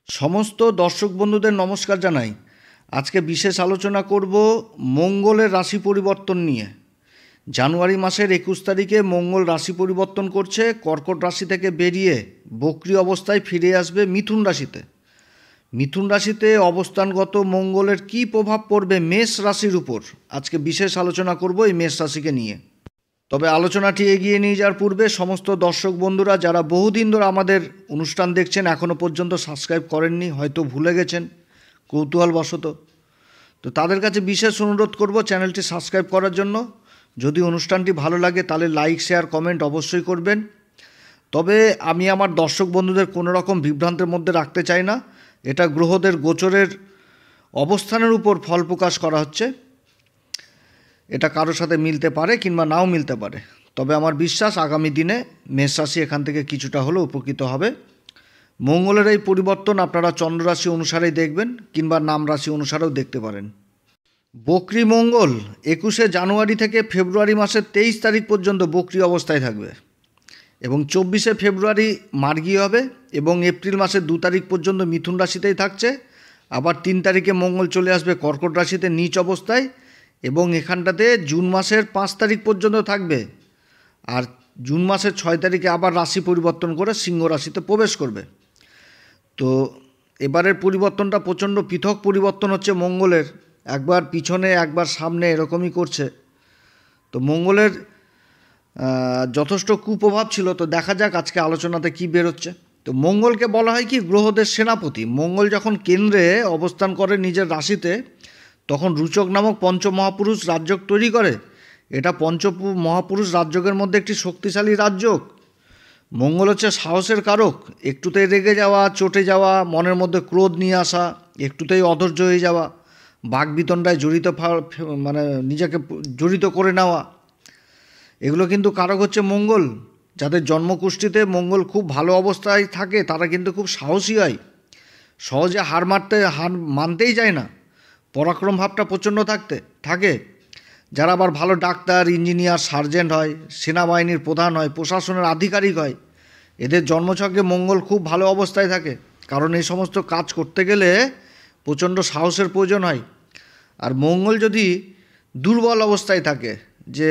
সমস্ত দর্শক বন্ধুদের নমস্কার জানাই। আজকে বিশেষ আলোচনা করব মঙ্গলের রাশি পরিবর্তন নিয়ে। জানুয়ারি মাসের 21 তারিখে মঙ্গল রাশি পরিবর্তন করছে, কর্কট রাশি থেকে বেরিয়ে বক্রী অবস্থায় ফিরে আসবে মিথুন রাশিতে। মিথুন রাশিতে অবস্থানগত মঙ্গলের কী প্রভাব পড়বে মেষ রাশির উপর, আজকে বিশেষ আলোচনা করব এই মেষ রাশিকে নিয়ে। তবে আলোচনাটি এগিয়ে নিয়ে যাওয়ার পূর্বে সমস্ত দর্শক বন্ধুরা যারা বহুদিন ধরে আমাদের অনুষ্ঠান দেখছেন, এখনও পর্যন্ত সাবস্ক্রাইব করেননি, হয়তো ভুলে গেছেন কৌতূহলবশত, তো তাদের কাছে বিশেষ অনুরোধ করব চ্যানেলটি সাবস্ক্রাইব করার জন্য। যদি অনুষ্ঠানটি ভালো লাগে তাহলে লাইক, শেয়ার, কমেন্ট অবশ্যই করবেন। তবে আমি আমার দর্শক বন্ধুদের কোনো রকম বিভ্রান্তের মধ্যে রাখতে চাই না। এটা গ্রহদের গোচরের অবস্থানের উপর ফল প্রকাশ করা হচ্ছে। এটা কারোর সাথে মিলতে পারে কিংবা নাও মিলতে পারে, তবে আমার বিশ্বাস আগামী দিনে মেষ রাশি এখান থেকে কিছুটা হলেও উপকৃত হবে। মঙ্গলের এই পরিবর্তন আপনারা চন্দ্ররাশি অনুসারেই দেখবেন কিংবা নাম রাশি অনুসারেও দেখতে পারেন। বক্রী মঙ্গল 21শে জানুয়ারি থেকে ফেব্রুয়ারি মাসের 23 তারিখ পর্যন্ত বক্রী অবস্থায় থাকবে এবং 24শে ফেব্রুয়ারি মার্গী হবে এবং এপ্রিল মাসের 2 তারিখ পর্যন্ত মিথুন রাশিতেই থাকছে। আবার 3 তারিখে মঙ্গল চলে আসবে কর্কট রাশিতে নীচ অবস্থায় এবং এখানটাতে জুন মাসের 5 তারিখ পর্যন্ত থাকবে। আর জুন মাসের 6 তারিখে আবার রাশি পরিবর্তন করে সিংহ রাশিতে প্রবেশ করবে। তো এবারের পরিবর্তনটা প্রচণ্ড পৃথক পরিবর্তন হচ্ছে মঙ্গলের, একবার পিছনে একবার সামনে এরকমই করছে। তো মঙ্গলের যথেষ্ট কুপ্রভাব ছিল, তো দেখা যাক আজকে আলোচনাতে কি বেরোচ্ছে। তো মঙ্গলকে বলা হয় কি গ্রহদের সেনাপতি। মঙ্গল যখন কেন্দ্রে অবস্থান করে নিজের রাশিতে, তখন রুচক নামক পঞ্চমহাপুরুষ রাজযোগ তৈরি করে। এটা মহাপুরুষ রাজযোগের মধ্যে একটি শক্তিশালী রাজযোগ। মঙ্গল হচ্ছে সাহসের কারক। একটুতেই রেগে যাওয়া, চটে যাওয়া, মনের মধ্যে ক্রোধ নিয়ে আসা, একটুতেই অধৈর্য হয়ে যাওয়া, বাকবিতণ্ডায় নিজেকে জড়িত করে নেওয়া, এগুলো কিন্তু কারক হচ্ছে মঙ্গল। যাদের জন্মকুষ্ঠিতে মঙ্গল খুব ভালো অবস্থায় থাকে তারা কিন্তু খুব সাহসী হয়, সহজে হার মানতেই যায় না, পরাক্রম ভাবটা প্রচণ্ড থাকে। যারা আবার ভালো ডাক্তার, ইঞ্জিনিয়ার, সার্জেন্ট হয়, সেনাবাহিনীর প্রধান হয়, প্রশাসনের আধিকারিক হয়, এদের জন্মছকে মঙ্গল খুব ভালো অবস্থায় থাকে, কারণ এই সমস্ত কাজ করতে গেলে প্রচণ্ড সাহসের প্রয়োজন হয়। আর মঙ্গল যদি দুর্বল অবস্থায় থাকে, যে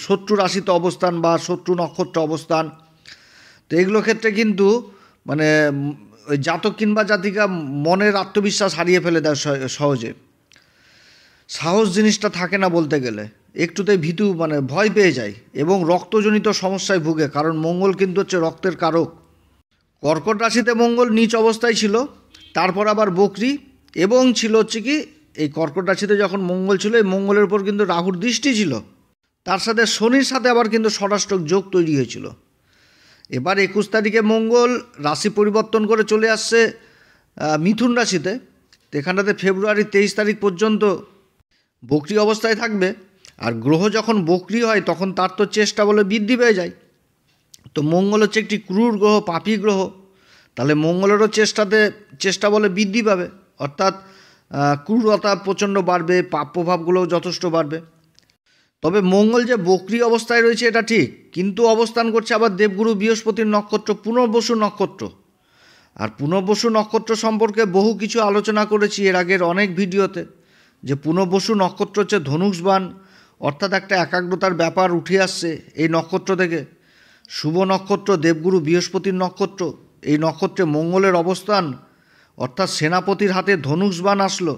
শত্রু রাশিতে অবস্থান বা শত্রু নক্ষত্র অবস্থান, তো এগুলো ক্ষেত্রে কিন্তু ওই জাতক কিংবা জাতিকা মনের আত্মবিশ্বাস হারিয়ে ফেলে দেয় সহজে। সাহস জিনিসটা থাকে না বলতে গেলে, একটুতেই ভীতু ভয় পেয়ে যায় এবং রক্তজনিত সমস্যায় ভুগে, কারণ মঙ্গল কিন্তু হচ্ছে রক্তের কারক। কর্কট রাশিতে মঙ্গল নীচ অবস্থায় ছিল, তারপর আবার বক্রী, এবং ছিল হচ্ছে কি এই কর্কট রাশিতে যখন মঙ্গল ছিল, এই মঙ্গলের উপর কিন্তু রাহুর দৃষ্টি ছিল, তার সাথে শনির সাথে আবার কিন্তু ষষ্ঠক যোগ তৈরি হয়েছিল। এবার 21 তারিখে মঙ্গল রাশি পরিবর্তন করে চলে আসছে মিথুন রাশিতে। এখানটাতে ফেব্রুয়ারি 23 তারিখ পর্যন্ত বক্রী অবস্থায় থাকবে। আর গ্রহ যখন বক্রী হয় তখন তার তো চেষ্টা বলে বৃদ্ধি পেয়ে যায়। তো মঙ্গল হচ্ছে একটি ক্রূর গ্রহ, পাপী গ্রহ, তাহলে মঙ্গলেরও চেষ্টা বলে বৃদ্ধি পাবে, অর্থাৎ ক্রূরতা প্রচণ্ড বাড়বে, পাপ প্রভাবগুলোও যথেষ্ট বাড়বে। তবে মঙ্গল যে বক্রী অবস্থায় রয়েছে এটা ঠিক, কিন্তু অবস্থান করছে আবার দেবগুরু বৃহস্পতির নক্ষত্র পুনর্বসু নক্ষত্র। আর পুনর্বসু নক্ষত্র সম্পর্কে বহু কিছু আলোচনা করেছি এর আগের অনেক ভিডিওতে, যে পুনর্বসু নক্ষত্র হচ্ছে ধনুষবাণ, অর্থাৎ একটা একাগ্রতার ব্যাপার উঠে আসছে এই নক্ষত্র থেকে। শুভ নক্ষত্র দেবগুরু বৃহস্পতির নক্ষত্র, এই নক্ষত্রে মঙ্গলের অবস্থান, অর্থাৎ সেনাপতির হাতে ধনুষবাণ আসলো।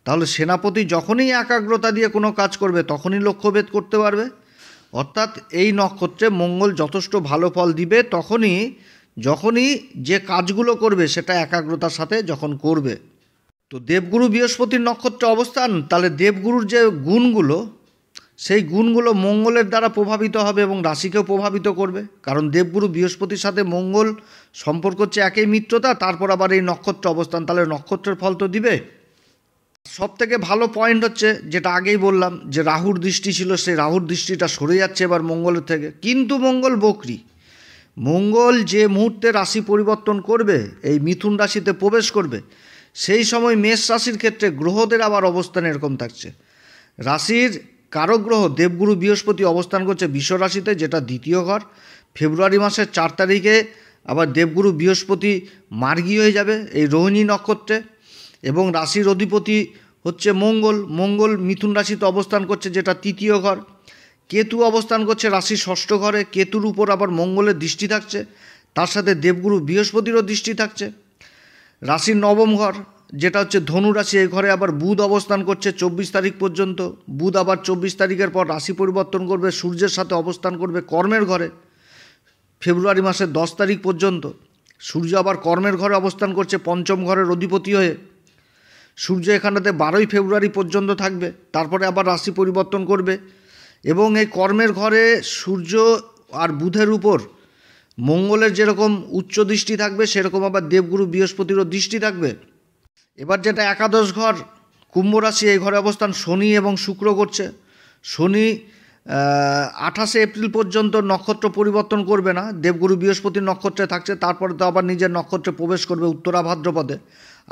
তাহলে সেনাপতি যখনই একাগ্রতা দিয়ে কোনো কাজ করবে তখনই লক্ষ্যভেদ করতে পারবে, অর্থাৎ এই নক্ষত্রে মঙ্গল যথেষ্ট ভালো ফল দিবে যখনই যে কাজগুলো করবে সেটা একাগ্রতার সাথে যখন করবে। তো দেবগুরু বৃহস্পতির নক্ষত্রে অবস্থান, তাহলে দেবগুরুর যে গুণগুলো, সেই গুণগুলো মঙ্গলের দ্বারা প্রভাবিত হবে এবং রাশিকেও প্রভাবিত করবে, কারণ দেবগুরু বৃহস্পতির সাথে মঙ্গল সম্পর্ক হচ্ছে একই মিত্রতা, তারপর আবার এই নক্ষত্র অবস্থান, তাহলে নক্ষত্রের ফল তো দিবে। সবথেকে ভালো পয়েন্ট হচ্ছে যেটা আগেই বললাম, যে রাহুর দৃষ্টি ছিল, সেই রাহুর দৃষ্টিটা সরে যাচ্ছে এবার মঙ্গলের থেকে। কিন্তু মঙ্গল বক্রী, মঙ্গল যে মুহূর্তে রাশি পরিবর্তন করবে, এই মিথুন রাশিতে প্রবেশ করবে, সেই সময় মেষ রাশির ক্ষেত্রে গ্রহদের আবার অবস্থান এরকম থাকছে। রাশির কারক গ্রহ দেবগুরু বৃহস্পতি অবস্থান করছে বৃষ রাশিতে, যেটা দ্বিতীয় ঘর। ফেব্রুয়ারি মাসের 4 তারিখে আবার দেবগুরু বৃহস্পতি মার্গী হয়ে যাবে এই রোহিণী নক্ষত্রে, এবং রাশির অধিপতি হচ্ছে মঙ্গল। মঙ্গল মিথুন রাশিতে অবস্থান করছে, যেটা তৃতীয় ঘর। কেতু অবস্থান করছে রাশির ষষ্ঠ ঘরে, কেতুর উপর আবার মঙ্গলের দৃষ্টি থাকছে, তার সাথে দেবগুরু বৃহস্পতিরও দৃষ্টি থাকছে। রাশির নবম ঘর যেটা হচ্ছে ধনু রাশি, এই ঘরে আবার বুধ অবস্থান করছে 24 তারিখ পর্যন্ত। বুধ আবার 24 তারিখের পর রাশি পরিবর্তন করবে, সূর্যের সাথে অবস্থান করবে কর্মের ঘরে ফেব্রুয়ারি মাসের 10 তারিখ পর্যন্ত। সূর্য আবার কর্মের ঘরে অবস্থান করছে পঞ্চম ঘরের অধিপতি হয়ে। সূর্য এখানটাতে 12ই ফেব্রুয়ারি পর্যন্ত থাকবে, তারপরে আবার রাশি পরিবর্তন করবে। এবং এই কর্মের ঘরে সূর্য আর বুধের উপর মঙ্গলের যেরকম উচ্চ দৃষ্টি থাকবে, সেরকম আবার দেবগুরু বৃহস্পতিরও দৃষ্টি থাকবে। এবার যেটা একাদশ ঘর কুম্ভ রাশি, এই ঘরে অবস্থান শনি এবং শুক্র করছে। শনি 28শে এপ্রিল পর্যন্ত নক্ষত্র পরিবর্তন করবে না, দেবগুরু বৃহস্পতির নক্ষত্রে থাকছে, তারপরে তো আবার নিজের নক্ষত্রে প্রবেশ করবে উত্তরা ভাদ্রপদে।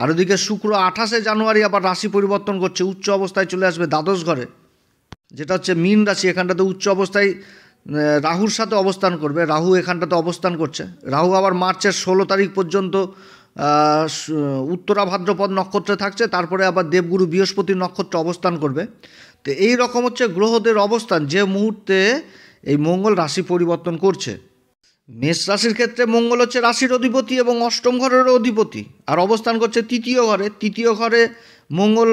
আর ওদিকে শুক্র 28শে জানুয়ারি আবার রাশি পরিবর্তন করছে, উচ্চ অবস্থায় চলে আসবে দ্বাদশ ঘরে, যেটা হচ্ছে মীন রাশি। এখানটাতে উচ্চ অবস্থায় রাহুর সাথে অবস্থান করবে। রাহু এখানটাতে অবস্থান করছে। রাহু আবার মার্চের 16 তারিখ পর্যন্ত উত্তরা ভাদ্রপদ নক্ষত্রে থাকছে, তারপরে আবার দেবগুরু বৃহস্পতির নক্ষত্রে অবস্থান করবে। তো এই রকম হচ্ছে গ্রহদের অবস্থান যে মুহূর্তে এই মঙ্গল রাশি পরিবর্তন করছে। মেষ রাশির ক্ষেত্রে মঙ্গল হচ্ছে রাশির অধিপতি এবং অষ্টম ঘরেরও অধিপতি, আর অবস্থান করছে তৃতীয় ঘরে। তৃতীয় ঘরে মঙ্গল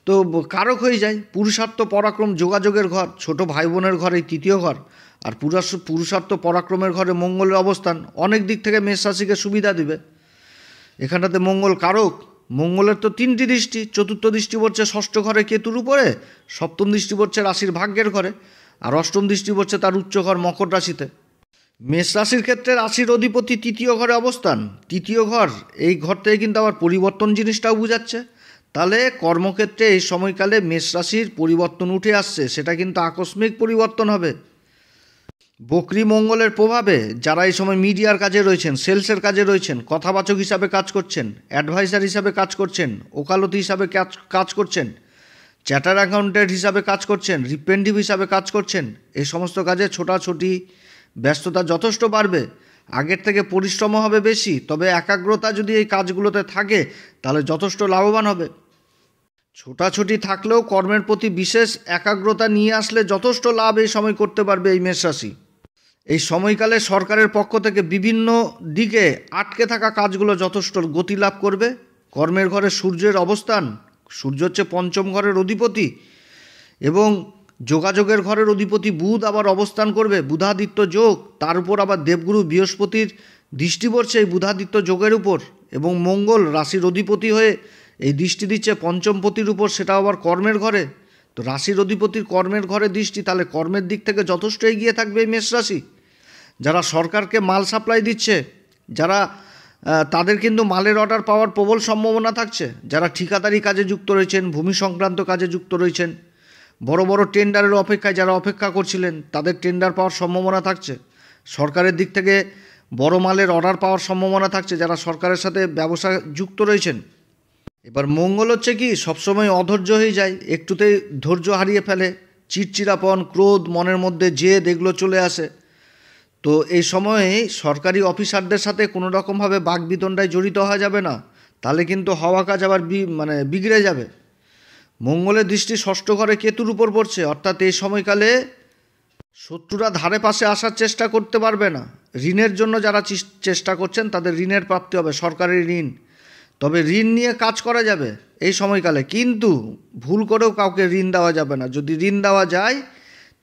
তো কারক হয়ে যায়, পুরুষার্থ পরাক্রম যোগাযোগের ঘর, ছোট ভাই বোনের ঘর এই তৃতীয় ঘর। আর পুরুষার্থ পরাক্রমের ঘরে মঙ্গলের অবস্থান অনেক দিক থেকে মেষ রাশিকে সুবিধা দিবে। এখানটাতে মঙ্গল কারক। মঙ্গলের তো 3টি দৃষ্টি, চতুর্থ দৃষ্টি পড়ছে ষষ্ঠ ঘরে কেতুর উপরে, সপ্তম দৃষ্টি পড়ছে রাশির ভাগ্যের ঘরে, আর অষ্টম দৃষ্টি পড়ছে তার উচ্চ ঘর মকর রাশিতে। মেষ রাশির ক্ষেত্রে রাশির অধিপতি তৃতীয় ঘরে অবস্থান। তৃতীয় ঘর, এই ঘর থেকে কিন্তু আবার পরিবর্তন জিনিসটাও বোঝাচ্ছে। তাহলে কর্মক্ষেত্রে এই সময়কালে মেষ রাশির পরিবর্তন উঠে আসছে, সেটা কিন্তু আকস্মিক পরিবর্তন হবে। বকরি মঙ্গলের প্রভাবে যারা এই সময় মিডিয়ার কাজে রয়েছেন, সেলসের কাজে রয়েছেন, কথাবাচক হিসাবে কাজ করছেন, অ্যাডভাইজার হিসাবে কাজ করছেন, ওকালতি হিসাবে কাজ করছেন, চার্টার অ্যাকাউন্টেন্ট হিসাবে কাজ করছেন, রিপ্রেন্টিভ হিসাবে কাজ করছেন, এই সমস্ত কাজে ছোটাছুটি ব্যস্ততা যথেষ্ট বাড়বে। আগের থেকে পরিশ্রম হবে বেশি, তবে একাগ্রতা যদি এই কাজগুলোতে থাকে তাহলে যথেষ্ট লাভবান হবে। ছোটাছুটি থাকলেও কর্মের প্রতি বিশেষ একাগ্রতা নিয়ে আসলে যথেষ্ট লাভ এই সময় করতে পারবে এই মেষ রাশি। এই সময়কালে সরকারের পক্ষ থেকে বিভিন্ন দিকে আটকে থাকা কাজগুলো যথেষ্ট গতি লাভ করবে। কর্মের ঘরে সূর্যের অবস্থান, সূর্য হচ্ছে পঞ্চম ঘরের অধিপতি, এবং যোগাযোগের ঘরের অধিপতি বুধ আবার অবস্থান করবে, বুধাদিত্য যোগ। তার উপর আবার দেবগুরু বৃহস্পতির দৃষ্টি পড়ছে এই বুধাদিত্য যোগের উপর, এবং মঙ্গল রাশির অধিপতি হয়ে এই দৃষ্টি দিচ্ছে পঞ্চমপতির উপর, সেটা আবার কর্মের ঘরে। তো রাশির অধিপতির কর্মের ঘরে দৃষ্টি, তাহলে কর্মের দিক থেকে যথেষ্ট এগিয়ে থাকবে এই মেষ রাশি। যারা সরকারকে মাল সাপ্লাই দিচ্ছে, যারা তাদের কিন্তু মালের অর্ডার পাওয়ার প্রবল সম্ভাবনা থাকছে। যারা ঠিকাদারি কাজে যুক্ত রয়েছেন, ভূমি সংক্রান্ত কাজে যুক্ত রয়েছেন, বড় বড় টেন্ডারের অপেক্ষায় যারা অপেক্ষা করছিলেন, তাদের টেন্ডার পাওয়ার সম্ভাবনা থাকছে। সরকারের দিক থেকে বড় মালের অর্ডার পাওয়ার সম্ভাবনা থাকছে যারা সরকারের সাথে ব্যবসা যুক্ত রয়েছেন। এবার মঙ্গল হচ্ছে কি সবসময় অধৈর্য হয়ে যায়, একটুতেই ধৈর্য হারিয়ে ফেলে, চিড়চিড়াপন, ক্রোধ, মনের মধ্যে জেদ, এগুলো চলে আসে। তো এই সময়ে সরকারি অফিসারদের সাথে কোনো রকমভাবে বাকবিতণ্ডায় জড়িত হওয়া যাবে না, তাহলে কিন্তু হওয়া কাজ আবার বিগড়ে যাবে। মঙ্গলের দৃষ্টি ষষ্ঠ ঘরে কেতুর উপর পড়ছে, অর্থাৎ এই সময়কালে শত্রুরা ধারে পাশে আসার চেষ্টা করতে পারবে না। ঋণের জন্য যারা চেষ্টা করছেন তাদের ঋণের প্রাপ্তি হবে, সরকারি ঋণ। তবে ঋণ নিয়ে কাজ করা যাবে এই সময়কালে, কিন্তু ভুল করেও কাউকে ঋণ দেওয়া যাবে না। যদি ঋণ দেওয়া যায়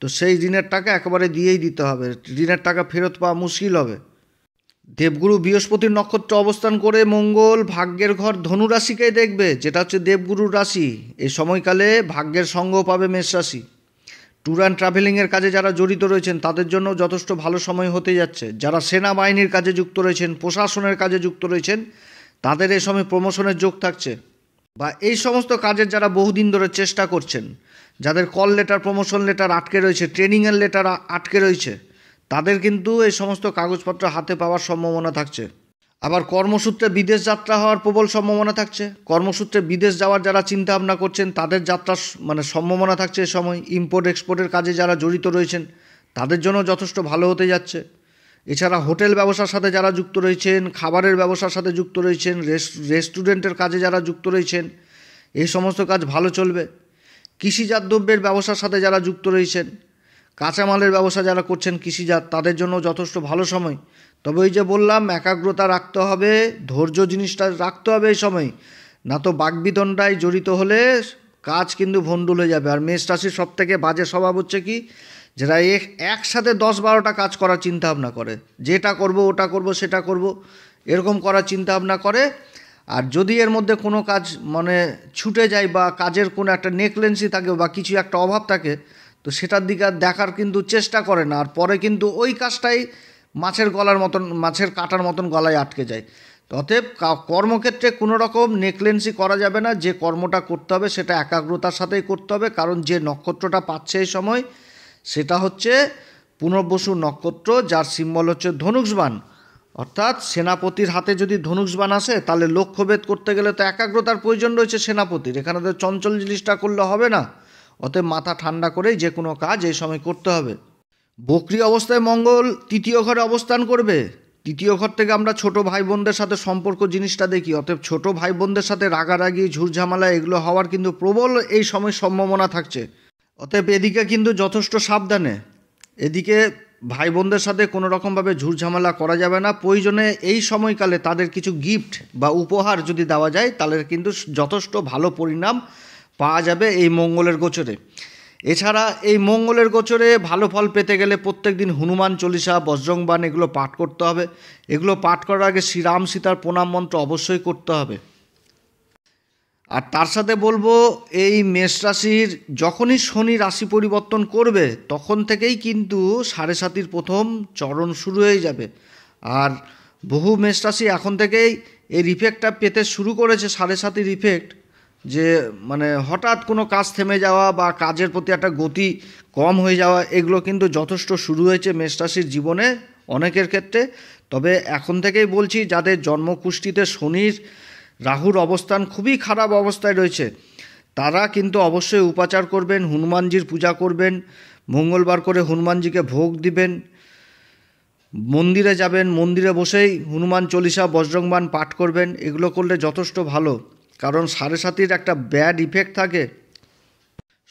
তো সেই ঋণের টাকা একেবারে দিয়েই দিতে হবে, ঋণের টাকা ফেরত পাওয়া মুশকিল হবে। দেবগুরু বৃহস্পতির নক্ষত্র অবস্থান করে মঙ্গল ভাগ্যের ঘর ধনু রাশিকেই দেখবে, যেটা হচ্ছে দেবগুরুর রাশি। এই সময়কালে ভাগ্যের সঙ্গ পাবে মেষ রাশি। ট্যুর অ্যান্ড ট্রাভেলিংয়ের কাজে যারা জড়িত রয়েছেন তাদের জন্য যথেষ্ট ভালো সময় হতে যাচ্ছে। যারা সেনাবাহিনীর কাজে যুক্ত রয়েছেন, প্রশাসনের কাজে যুক্ত রয়েছেন, তাদের এই সময় প্রমোশনের যোগ থাকছে। বা এই সমস্ত কাজের যারা বহুদিন ধরে চেষ্টা করছেন, যাদের কল লেটার, প্রমোশন লেটার আটকে রয়েছে, ট্রেনিংয়ের লেটার আটকে রয়েছে, তাদের কিন্তু এই সমস্ত কাগজপত্র হাতে পাওয়ার সম্ভাবনা থাকছে। আবার কর্মসূত্রে বিদেশ যাত্রা হওয়ার প্রবল সম্ভাবনা থাকছে। কর্মসূত্রে বিদেশ যাওয়ার যারা চিন্তা ভাবনা করছেন তাদের যাত্রার সম্ভাবনা থাকছে এ সময়। ইম্পোর্ট এক্সপোর্টের কাজে যারা জড়িত রয়েছেন তাদের জন্য যথেষ্ট ভালো হতে যাচ্ছে। এছাড়া হোটেল ব্যবসার সাথে যারা যুক্ত রয়েছেন, খাবারের ব্যবসার সাথে যুক্ত রয়েছেন, রেস্টুরেন্টের কাজে যারা যুক্ত রয়েছেন, এই সমস্ত কাজ ভালো চলবে। কৃষিজাত দ্রব্যের ব্যবসার সাথে যারা যুক্ত রয়েছেন, কাঁচামালের ব্যবসা যারা করছেন কৃষিজাত, তাদের জন্য যথেষ্ট ভালো সময়। তবে ওই যে বললাম, একাগ্রতা রাখতে হবে, ধৈর্য জিনিসটা রাখতে হবে এই সময়, না তো বাকবিতণ্ডায় জড়িত হলে কাজ কিন্তু ভণ্ডুল হয়ে যাবে। আর মেষ রাশির সবথেকে বাজে স্বভাব হচ্ছে কি, যারা একসাথে 10-12টা কাজ করার চিন্তাভাবনা করে, যেটা করব ওটা করব সেটা করব এরকম করার চিন্তাভাবনা করে। আর যদি এর মধ্যে কোনো কাজ মানে ছুটে যায় বা কাজের কোনো একটা নেগলিজেন্সি থাকে বা কিছু একটা অভাব থাকে, তো সেটার দিকে দেখার কিন্তু চেষ্টা করে না, আর পরে কিন্তু ওই কাজটাই মাছের কাটার মতন গলায় আটকে যায়। অতএব কর্মক্ষেত্রে কোনো রকম নেগলিজেন্সি করা যাবে না। যে কর্মটা করতে হবে সেটা একাগ্রতার সাথেই করতে হবে, কারণ যে নক্ষত্রটা পাচ্ছে এই সময় সেটা হচ্ছে পুনর্বসু নক্ষত্র, যার সিম্বল হচ্ছে ধনুষবাণ। অর্থাৎ সেনাপতির হাতে যদি ধনুষবাণ আসে, তাহলে লক্ষ্যভেদ করতে গেলে তো একাগ্রতার প্রয়োজন রয়েছে সেনাপতির। এখানে তো চঞ্চল জিনিসটা করলে হবে না। অতএব মাথা ঠান্ডা করেই যে কোনো কাজ এই সময় করতে হবে। বক্রি অবস্থায় মঙ্গল তৃতীয় ঘরে অবস্থান করবে। তৃতীয় ঘর থেকে আমরা ছোট ভাই বোনদের সাথে সম্পর্ক জিনিসটা দেখি। অতএব ছোট ভাই বোনদের সাথে রাগারাগি, ঝুরঝামেলা এগুলো হওয়ার কিন্তু প্রবল এই সময় সম্ভাবনা থাকছে। অতএব এদিকে কিন্তু যথেষ্ট সাবধানে, এদিকে ভাই বোনদের সাথে কোনো রকমভাবে ঝুরঝামেলা করা যাবে না। প্রয়োজনে এই সময়কালে তাদের কিছু গিফট বা উপহার যদি দেওয়া যায়, তাহলে কিন্তু যথেষ্ট ভালো পরিণাম পাওয়া যাবে এই মঙ্গলের গোচরে। এছাড়া এই মঙ্গলের গোচরে ভালো ফল পেতে গেলে প্রত্যেক দিন হনুমান চল্লিশা, বজরংবাণ এগুলো পাঠ করতে হবে। এগুলো পাঠ করার আগে শ্রীরাম সীতার প্রণাম মন্ত্র অবশ্যই করতে হবে। আর তার সাথে বলবো, এই মেষ রাশির যখনই শনি রাশি পরিবর্তন করবে, তখন থেকেই কিন্তু 7.5 প্রথম চরণ শুরু হয়ে যাবে। আর বহু মেষ রাশি এখন থেকেই এর ইফেক্টটা পেতে শুরু করেছে, 7.5 ইফেক্ট, যে মানে হঠাৎ কোনো কাজ থেমে যাওয়া বা কাজের প্রতি একটা গতি কম হয়ে যাওয়া, এগুলো কিন্তু যথেষ্ট শুরু হয়েছে মেষ রাশির জীবনে অনেকের ক্ষেত্রে। তবে এখন থেকেই বলছি, যাদের জন্মকুষ্ঠিতে শনির রাহুর অবস্থান খুবই খারাপ অবস্থায় রয়েছে, তারা কিন্তু অবশ্যই উপাচার করবেন, হনুমানজির পূজা করবেন, মঙ্গলবার করে হনুমানজিকে ভোগ দিবেন, মন্দিরে যাবেন, মন্দিরে বসেই হনুমান চল্লিশা, বজরংবাণ পাঠ করবেন। এগুলো করলে যথেষ্ট ভালো, কারণ 7.5 একটা ব্যাড ইফেক্ট থাকে।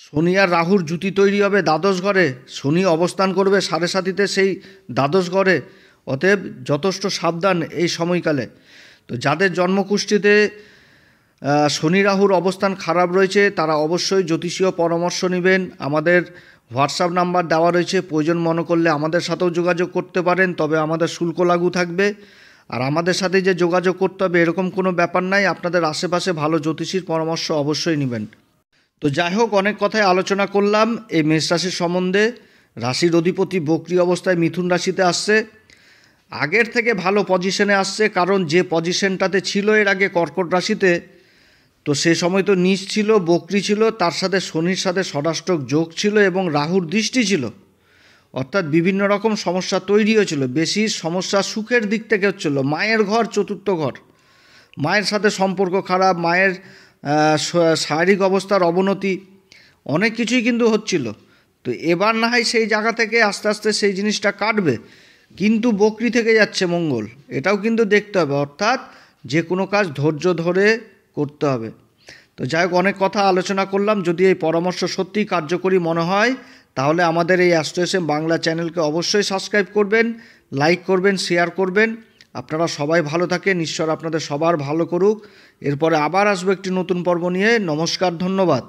শনি আর রাহুর জুতি তৈরি হবে দ্বাদশ ঘরে, শনি অবস্থান করবে 7.5 সেই দ্বাদশ ঘরে। অতএব যথেষ্ট সাবধান এই সময়কালে। তো যাদের জন্মকুষ্ঠিতে শনি রাহুর অবস্থান খারাপ রয়েছে, তারা অবশ্যই জ্যোতিষীয় পরামর্শ নেবেন। আমাদের হোয়াটসঅ্যাপ নাম্বার দেওয়া রয়েছে, প্রয়োজন মনে করলে আমাদের সাথেও যোগাযোগ করতে পারেন, তবে আমাদের শুল্ক লাগু থাকবে। আর আমাদের সাথে যে যোগাযোগ করতে হবে এরকম কোনো ব্যাপার নাই, আপনাদের আশেপাশে ভালো জ্যোতিষীর পরামর্শ অবশ্যই নেবেন। তো যাই হোক, অনেক কথাই আলোচনা করলাম এই মেষ রাশির সম্বন্ধে। রাশির অধিপতি বক্রি অবস্থায় মিথুন রাশিতে আসছে, আগের থেকে ভালো পজিশনে আসছে, কারণ যে পজিশনটাতে ছিল এর আগে কর্কট রাশিতে, তো সে সময় তো নীচ ছিল, বক্রি ছিল, তার সাথে শনির সাথে ষষ্ঠক যোগ ছিল এবং রাহুর দৃষ্টি ছিল। অর্থাৎ বিভিন্ন রকম সমস্যা তৈরি হয়েছিল। বেশি সমস্যা সুখের দিক থেকে হচ্ছিল। মায়ের ঘর, চতুর্থ ঘর, মায়ের সাথে সম্পর্ক খারাপ, মায়ের শারীরিক অবস্থার অবনতি, অনেক কিছুই কিন্তু হচ্ছিল। তো এবার না হয় সেই জায়গা থেকে আস্তে আস্তে সেই জিনিসটা কাটবে, কিন্তু বক্রি থেকে যাচ্ছে মঙ্গল, এটাও কিন্তু দেখতে হবে। অর্থাৎ যে কোনো কাজ ধৈর্য ধরে করতে হবে। তো যাই হোক, অনেক কথা আলোচনা করলাম। যদি এই পরামর্শ সত্যিই কার্যকরী মনে হয়, তাহলে আমাদের এই অ্যাস্ট্রো এস এম বাংলা চ্যানেলকে অবশ্যই সাবস্ক্রাইব করবেন, লাইক করবেন, শেয়ার করবেন। আপনারা সবাই ভালো থাকেন, ঈশ্বর আপনাদের সবার ভালো করুক। এরপরে আবার আসবো একটি নতুন পর্ব নিয়ে। নমস্কার, ধন্যবাদ।